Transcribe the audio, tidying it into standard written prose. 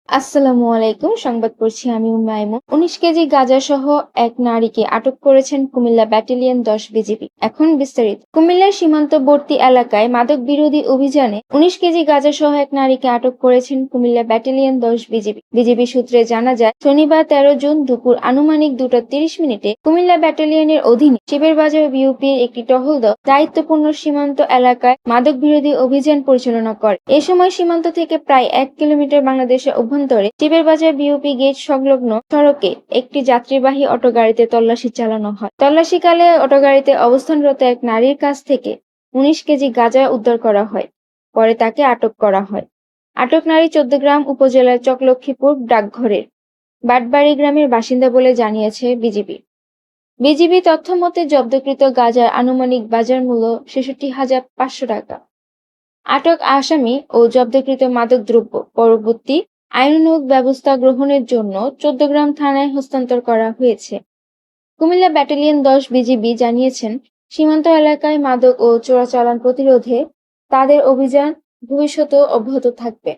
আসসালামু আলাইকুম। সংবাদ পড়ছি আমি মাইমুন। ১৯ কেজি গাঁজাসহ এক নারীকে আটক করেছেন কুমিল্লা ব্যাটালিয়ন ১০ বিজিবি। এখন বিস্তারিত। কুমিল্লার সীমান্তবর্তী এলাকায় মাদক বিরোধী অভিযানে ১৯ কেজি গাঁজাসহ এক নারীকে আটক করেছেন কুমিল্লা ব্যাটালিয়ন ১০ বিজিবি। বিজিবি সূত্রে জানা যায়, শনিবার ১৩ জুন দুপুর আনুমানিক ২টা ৩০ মিনিটে কুমিল্লা ব্যাটালিয়নের অধীনে শিবেরবাজার বিওপির একটি টহল দল দায়িত্বপূর্ণ সীমান্ত এলাকায় মাদক বিরোধী অভিযান পরিচালনা করে। এ সময় সীমান্ত থেকে প্রায় ১ কিলোমিটার বাংলাদেশের অভ্যন্তরে শিবেরবাজার বিওপি গেট সংলগ্ন সড়কে একটি যাত্রীবাহী অটোগাড়িতে তল্লাশি চালানো হয়। তল্লাশিকালে অটোগাড়িতে অবস্থানরত এক নারীর কাছ থেকে ১৯ কেজি গাঁজা উদ্ধার করা হয়। পরে তাকে আটক করা হয়। আটক নারী চৌদ্দগ্রাম উপজেলার চকলক্ষ্মীপুর ডাকঘরের বাটবাড়ি গ্রামের বাসিন্দা বলে জানিয়েছে বিজিবি। বিজিবি তথ্য মতে জব্দকৃত গাঁজার আনুমানিক বাজার মূল্য ৬৬,৫০০ টাকা। আটক আসামি ও জব্দকৃত মাদকদ্রব্য পরবর্তী আইনানুগ ব্যবস্থা গ্রহণের জন্য চৌদ্দগ্রাম থানায় হস্তান্তর করা হয়েছে। কুমিল্লা ব্যাটালিয়ন ১০ বিজিবি জানিয়েছেন, সীমান্ত এলাকায় মাদক ও চোরাচালান প্রতিরোধে তাদের অভিযান ভবিষ্যতেও অব্যাহত থাকবে।